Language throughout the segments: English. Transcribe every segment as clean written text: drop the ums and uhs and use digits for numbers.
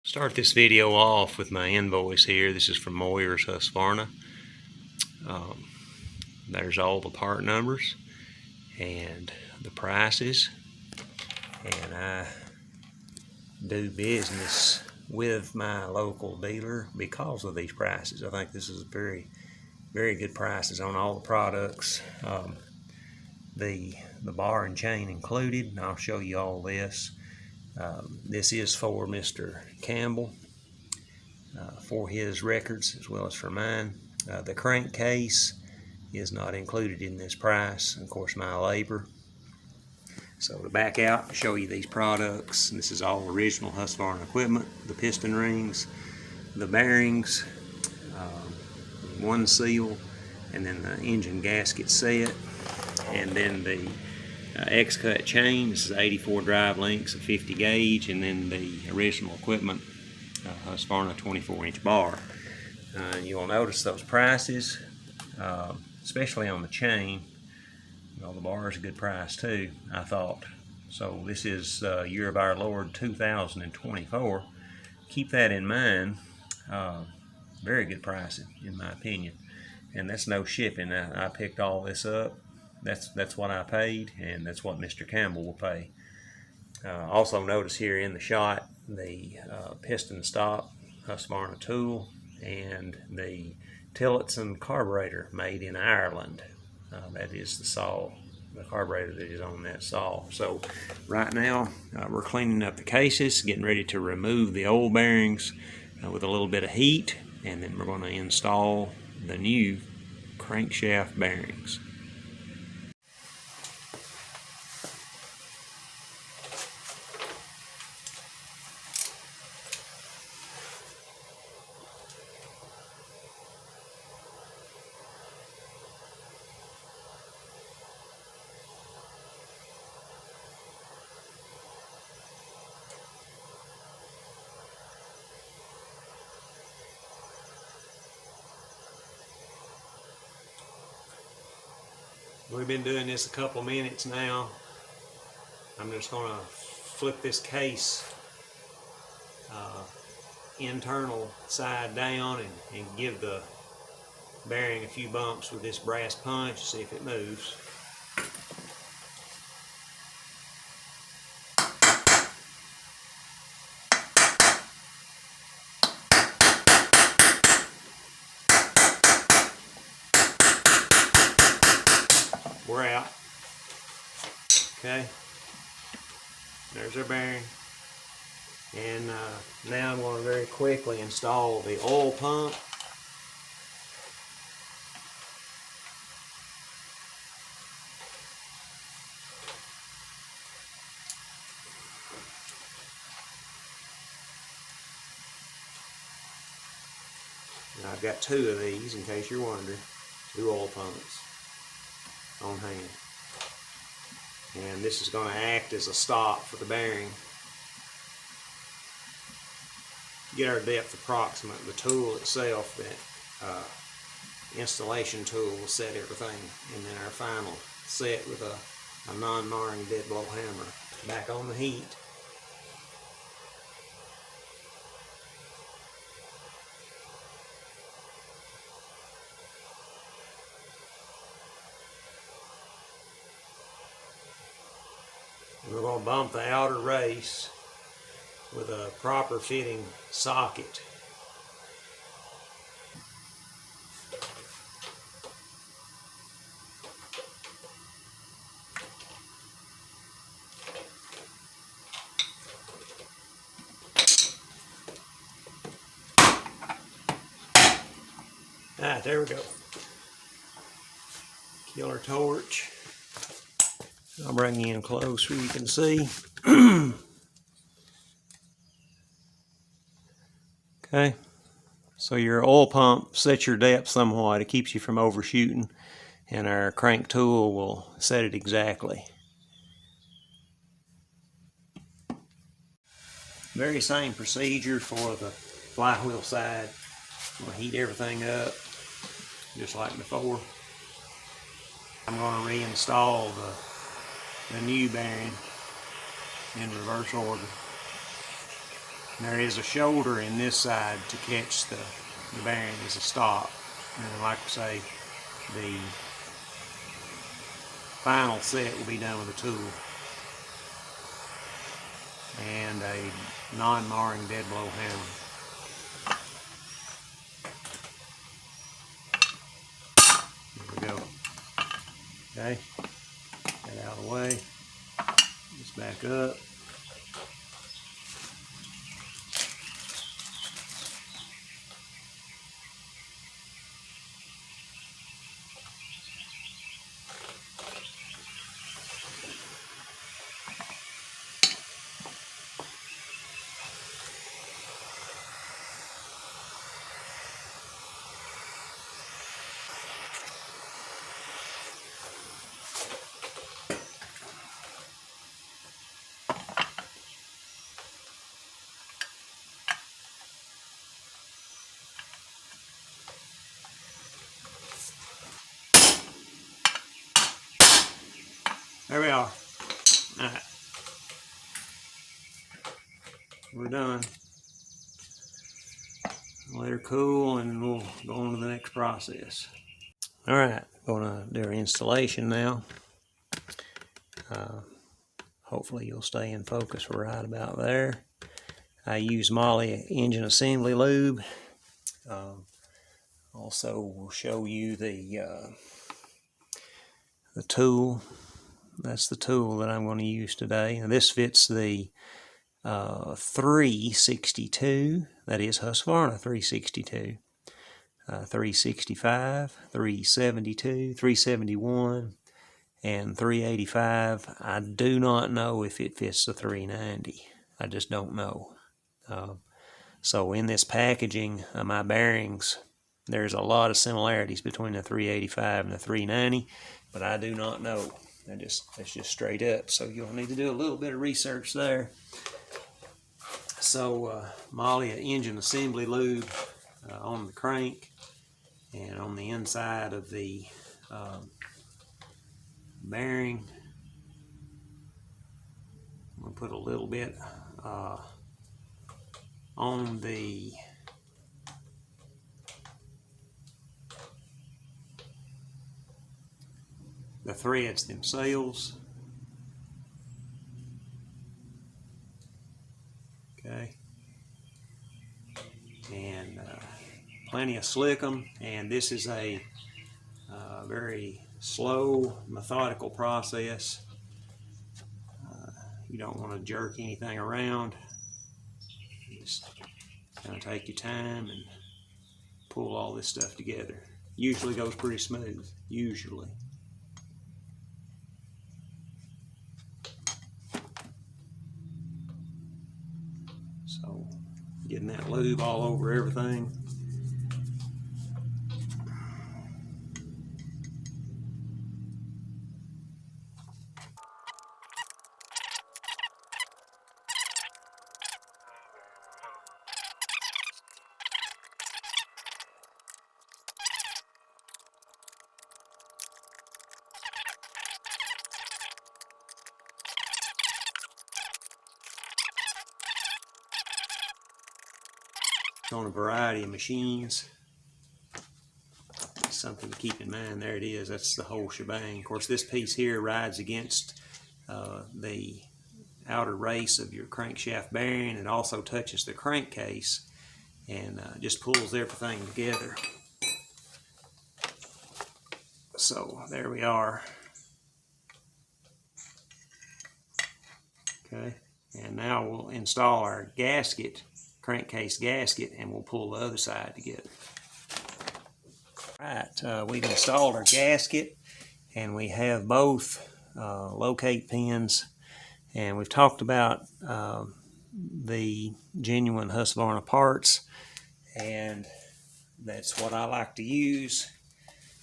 Start this video off with my invoice here. This is from Moyer's Husqvarna. There's all the part numbers and the prices. And I do business with my local dealer because of these prices. I think this is very good prices on all the products. The bar and chain included, and I'll show you all this. This is for Mr. Campbell, for his records as well as for mine. The crankcase is not included in this price, and of course my labor. So to back out, show you these products. This is all original Husqvarna equipment. The piston rings, the bearings, one seal, and then the engine gasket set, and then the X-cut chain. This is 84 drive links, a 50 gauge, and then the original equipment Husqvarna 24-inch bar. You'll notice those prices, especially on the chain. You know, the bar is a good price too, I thought. So this is year of our Lord 2024. Keep that in mind. Very good pricing in my opinion, and that's no shipping. I picked all this up. That's what I paid, and that's what Mr. Campbell will pay. Also notice here in the shot the piston stop Husqvarna tool and the Tillotson carburetor made in Ireland. That is the saw, the carburetor that is on that saw. So right now we're cleaning up the cases, getting ready to remove the old bearings with a little bit of heat, and then we're going to install the new crankshaft bearings. We've been doing this a couple minutes now. I'm just going to flip this case internal side down and give the bearing a few bumps with this brass punch, see if it moves. We're out. Okay, there's our bearing, and now I'm going to very quickly install the oil pump. Now I've got two of these, in case you're wondering, two oil pumps on hand, and this is going to act as a stop for the bearing. Get our depth approximate. The tool itself, that installation tool, will set everything, and then our final set with a non-marring dead blow hammer. Back on the heat. We're going to bump the outer race with a proper fitting socket. Alright, there we go. Killer torch. I'll bring you in close so you can see. Okay, so your oil pump sets your depth somewhat. It keeps you from overshooting, and our crank tool will set it exactly. Very same procedure for the flywheel side. We'll heat everything up just like before. I'm going to reinstall the new bearing in reverse order. And there is a shoulder in this side to catch the bearing as a stop. And like I say, the final set will be done with a tool and a non-marring dead blow hammer. There we go. Okay, get out of the way. Just back up. There we are. Alright. We're done. Let her cool and we'll go on to the next process. Alright, going to do our installation now. Hopefully you'll stay in focus right about there. I use Molly engine assembly lube. Also will show you the tool. That's the tool that I'm going to use today. And this fits the 362, that is Husqvarna 362, 365, 372, 371, and 385. I do not know if it fits the 390. I just don't know. So in this packaging of my bearings, there's a lot of similarities between the 385 and the 390, but I do not know. That's just straight up. So you'll need to do a little bit of research there. So Molly engine assembly lube on the crank and on the inside of the bearing. I'm going to put a little bit on the threads themselves. Okay, and plenty of slickum, and this is a very slow, methodical process. You don't want to jerk anything around. Just kind of take your time and pull all this stuff together. Usually goes pretty smooth, usually. So, getting that lube all over everything. On a variety of machines. Something to keep in mind. There it is. That's the whole shebang. Of course, this piece here rides against the outer race of your crankshaft bearing. It also touches the crankcase and just pulls everything together. So there we are. Okay, and now we'll install our gasket, crankcase gasket, and we'll pull the other side together. Right, we've installed our gasket, and we have both locate pins, and we've talked about the genuine Husqvarna parts, and that's what I like to use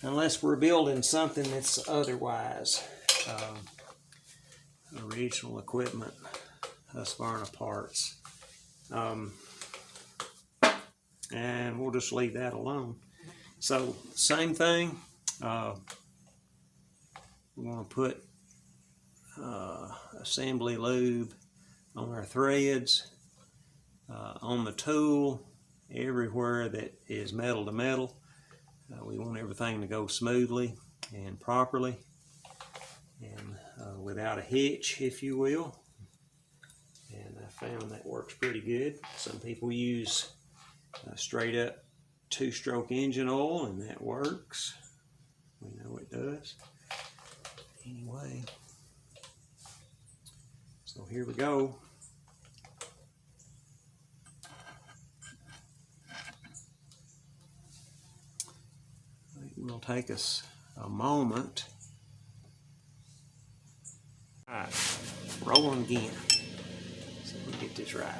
unless we're building something that's otherwise original equipment, Husqvarna parts. And we'll just leave that alone. So same thing, we're going to put assembly lube on our threads, on the tool, everywhere that is metal to metal. We want everything to go smoothly and properly and without a hitch, if you will. And I found that works pretty good. Some people use straight up 2-stroke engine oil, and that works. We know it does. Anyway, so here we go. It will take us a moment. All right, rolling again. See if we get this right.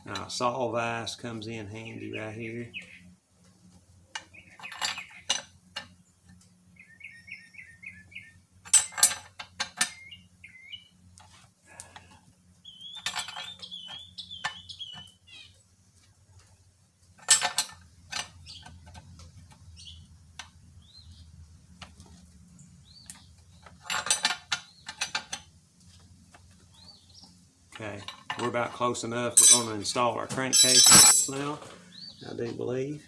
Now, saw vise comes in handy right here. Okay, we're about close enough. We're going to install our crankcase now, I do believe.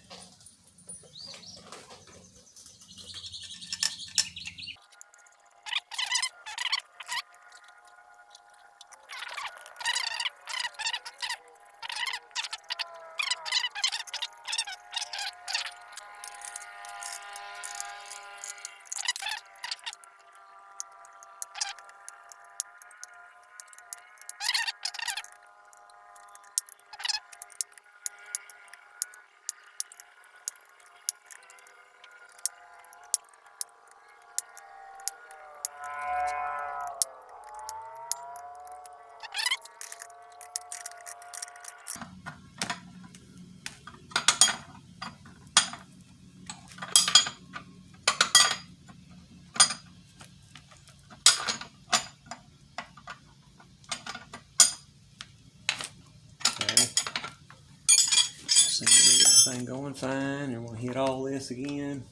Seems to be everything going fine, and we'll hit all this again.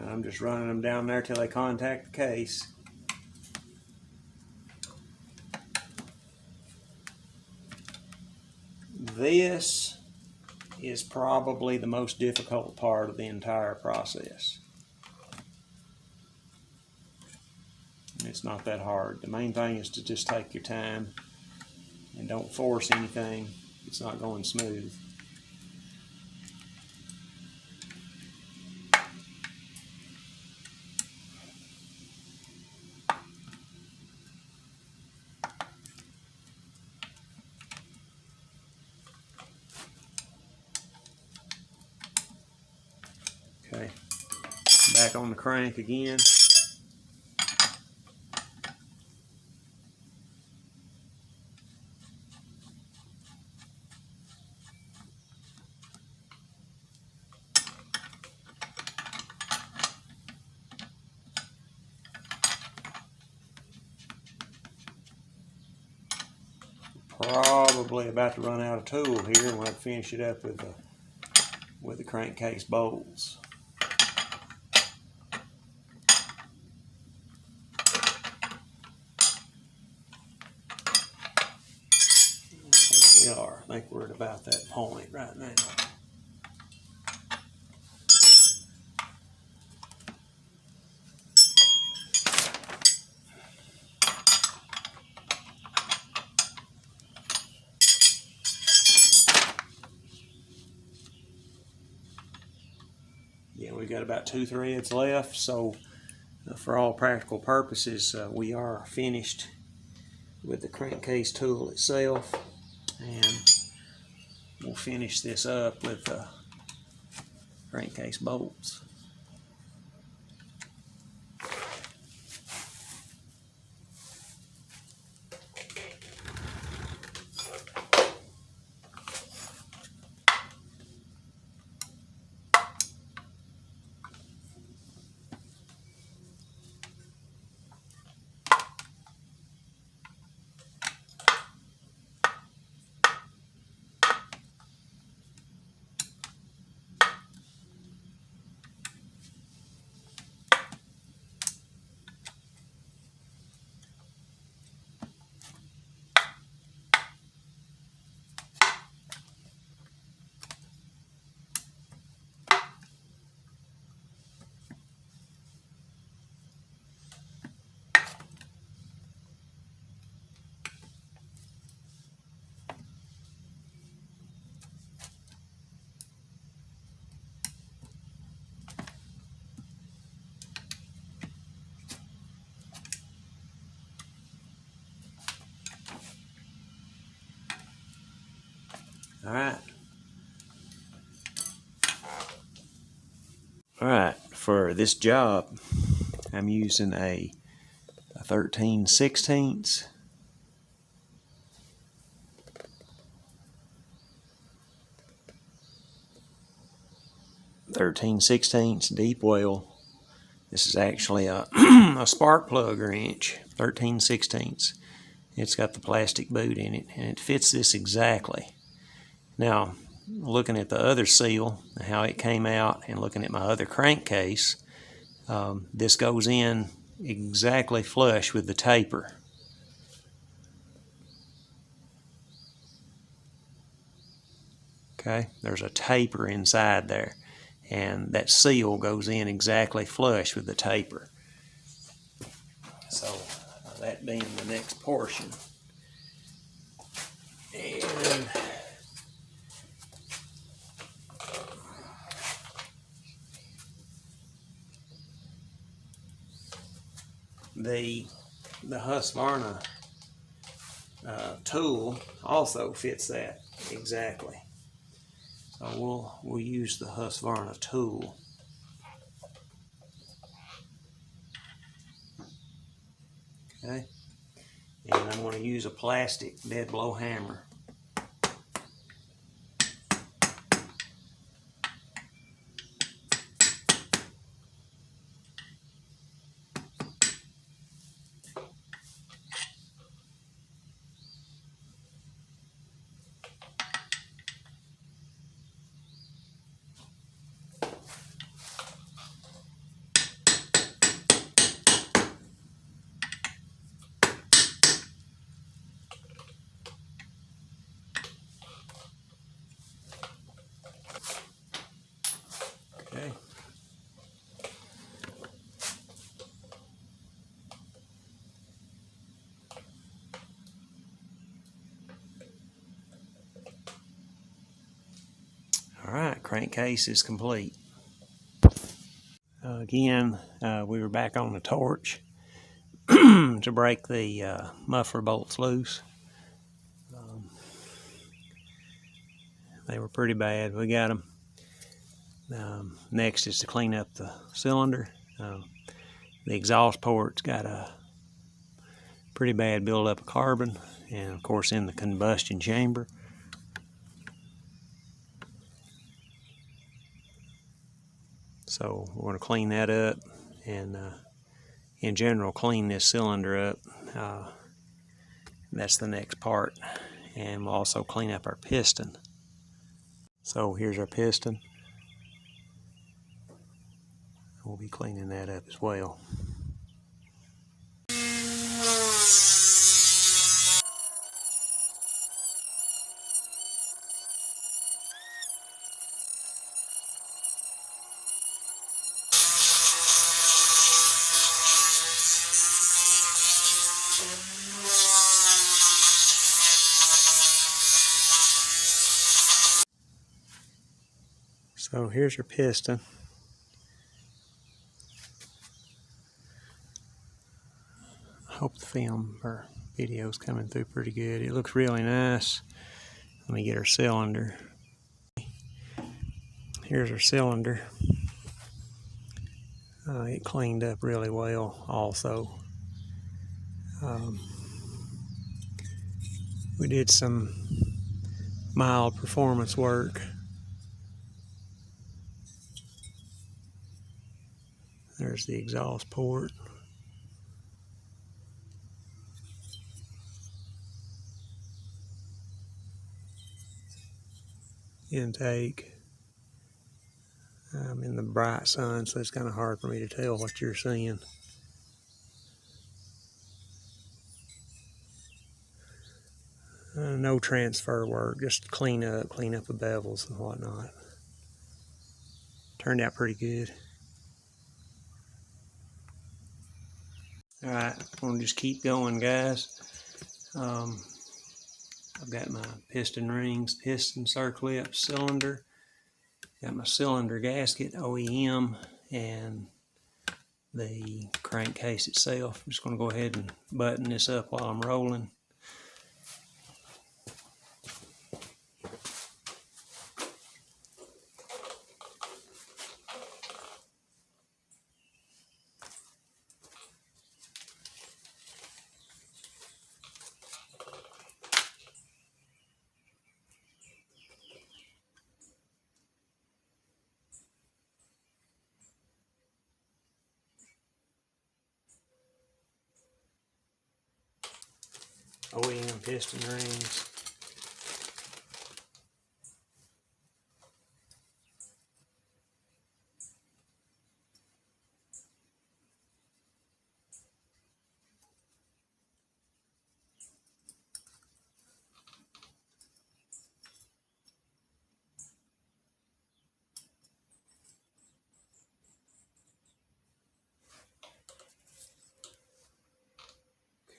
I'm just running them down there till they contact the case. This is probably the most difficult part of the entire process. It's not that hard. The main thing is to just take your time and don't force anything. It's not going smooth. Okay, back on the crank again. Probably about to run out of tool here, and we'll have to finish it up with the crankcase bolts. I think we're at about that point right now. Yeah, we got about 2 threads left, so for all practical purposes, we are finished with the crankcase tool itself, and we'll finish this up with crankcase bolts. Alright. Alright, for this job, I'm using a 13/16 deep well. This is actually a, a spark plug wrench, 13/16. It's got the plastic boot in it, and it fits this exactly. Now, looking at the other seal, how it came out, and looking at my other crankcase, this goes in exactly flush with the taper. Okay, there's a taper inside there, and that seal goes in exactly flush with the taper. So that being the next portion, and the Husqvarna tool also fits that exactly. So we'll use the Husqvarna tool. Okay, and I'm going to use a plastic dead blow hammer. Okay. All right, crankcase is complete. Again, we were back on the torch to break the muffler bolts loose. They were pretty bad. We got them. Next is to clean up the cylinder. The exhaust port's got a pretty bad buildup of carbon, and of course in the combustion chamber. So we're going to clean that up, and in general clean this cylinder up. That's the next part, and we'll also clean up our piston. So here's our piston. We'll be cleaning that up as well. So here's your piston. I hope the film or video is coming through pretty good. It looks really nice. Let me get our cylinder. Here's our cylinder. It cleaned up really well also. We did some mild performance work. There's the exhaust port. Intake. I'm in the bright sun, so it's kind of hard for me to tell what you're seeing. No transfer work, just clean up the bevels and whatnot. Turned out pretty good. Alright, I'm going to just keep going, guys. I've got my piston rings, piston circlip, cylinder. Got my cylinder gasket, OEM, and the crankcase itself. I'm just going to go ahead and button this up while I'm rolling. OEM piston rings.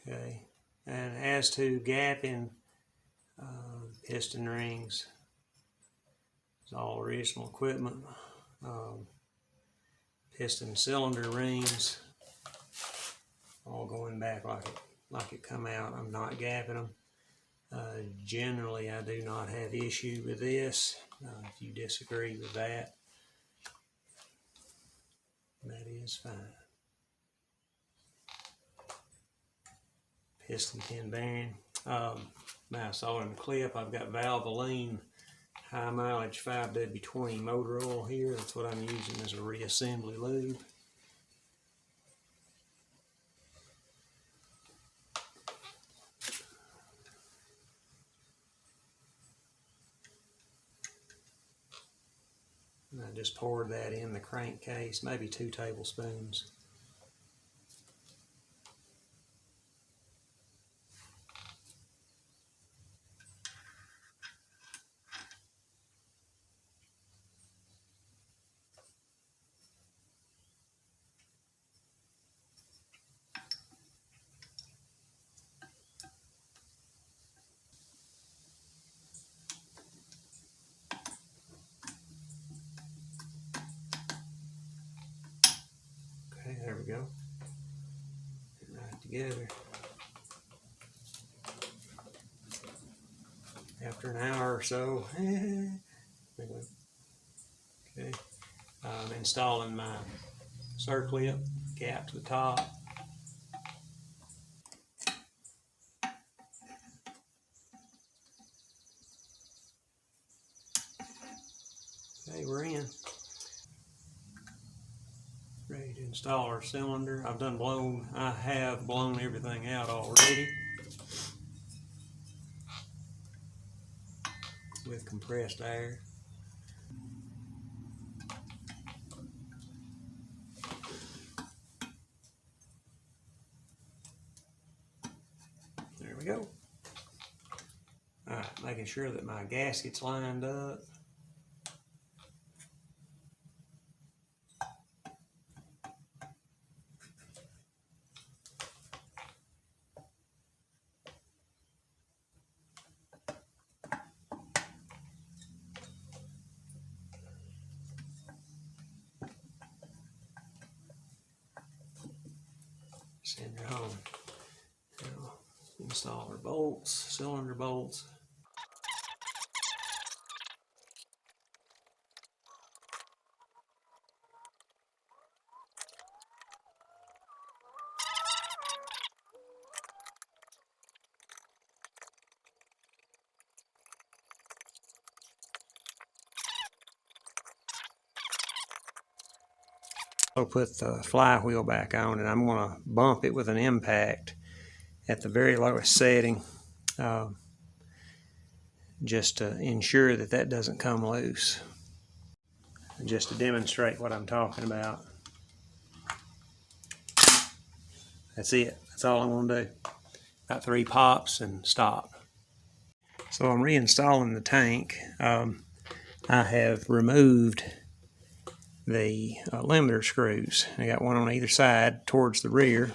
Okay, and as to gapping piston rings, it's all original equipment. Piston cylinder rings, all going back like it come out. I'm not gapping them. Generally, I do not have issue with this. If you disagree with that, that is fine. Piston pin bearing. Now I saw in the clip, I've got Valvoline high mileage 5W20 motor oil here. That's what I'm using as a reassembly lube. And I just poured that in the crankcase, maybe 2 tablespoons. Okay, there we go. Right together. After an hour or so, okay, I'm installing my circlip cap to the top. Okay, we're in. Ready to install our cylinder. I have blown everything out already with compressed air. There we go. All right, making sure that my gasket's lined up. Send her home. Now, install our bolts, cylinder bolts. I'll put the flywheel back on, and I'm going to bump it with an impact at the very lowest setting, just to ensure that that doesn't come loose. And just to demonstrate what I'm talking about. That's it. That's all I'm going to do. About 3 pops and stop. So I'm reinstalling the tank. I have removed the limiter screws. I got one on either side towards the rear.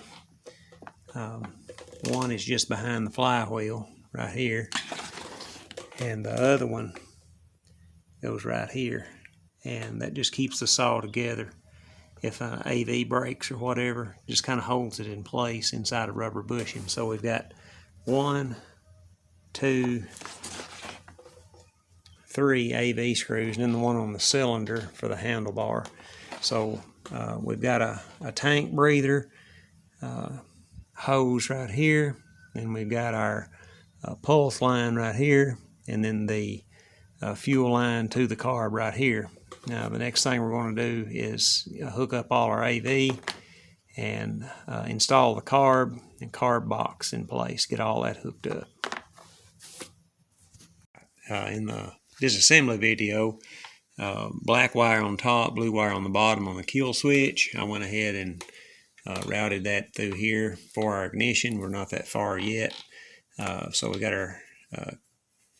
One is just behind the flywheel right here, and the other one goes right here, and that just keeps the saw together. If an AV breaks or whatever, just kind of holds it in place inside a rubber bushing. So we've got 1, 2, 3 AV screws, and then the one on the cylinder for the handlebar. So we've got a tank breather hose right here, and we've got our pulse line right here, and then the fuel line to the carb right here. Now the next thing we're going to do is hook up all our AV and install the carb and carb box in place, get all that hooked up. In the disassembly video, black wire on top, blue wire on the bottom on the kill switch, I went ahead and routed that through here for our ignition. We're not that far yet. So we got our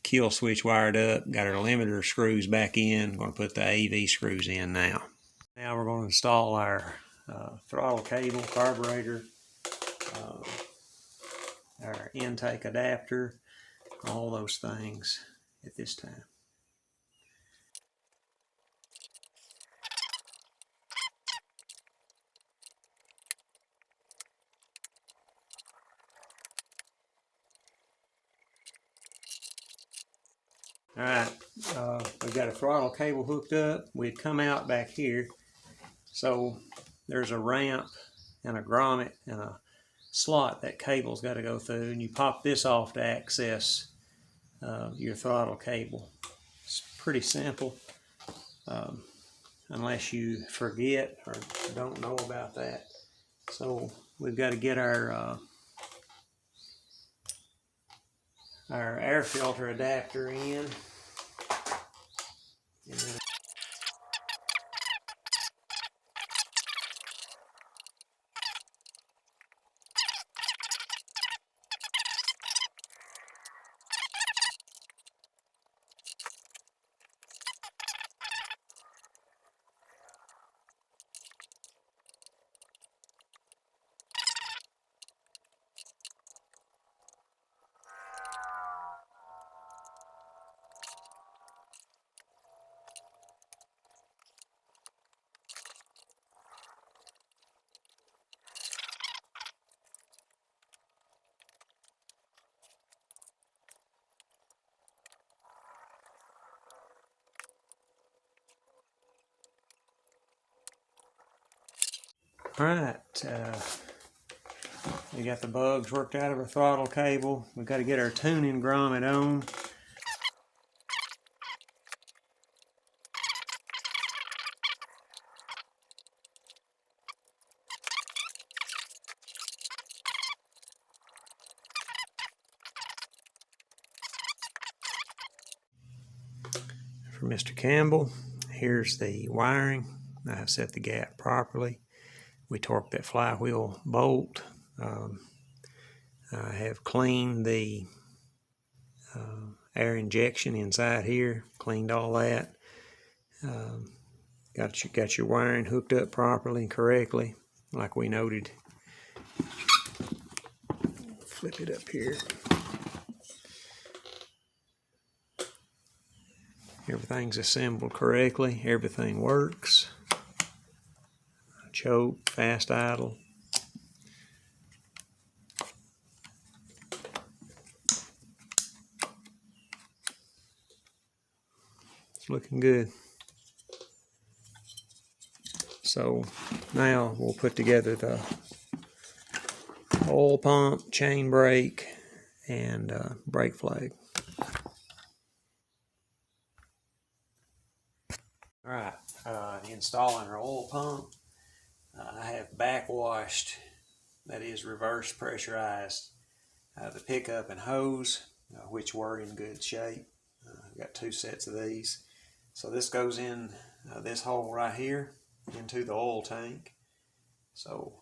kill switch wired up, got our limiter screws back in. I'm going to put the AV screws in now. Now we're going to install our throttle cable, carburetor, our intake adapter, all those things at this time. Alright, we've got a throttle cable hooked up. We'd come out back here. So there's a ramp and a grommet and a slot that cable's got to go through, and you pop this off to access your throttle cable. It's pretty simple, unless you forget or don't know about that. So we've got to get our air filter adapter in. And then Alright, we got the bugs worked out of our throttle cable. We've got to get our tuning grommet on. For Mr. Campbell, here's the wiring. I've set the gap properly. We torqued that flywheel bolt. I have cleaned the air injection inside here, cleaned all that. Got your wiring hooked up properly and correctly, like we noted. Flip it up here. Everything's assembled correctly. Everything works. Choke, fast idle. It's looking good. So now we'll put together the oil pump, chain brake, and brake flag. Alright, installing our oil pump. I have backwashed, that is reverse pressurized, the pickup and hose, which were in good shape. I've got 2 sets of these. So this goes in this hole right here into the oil tank. So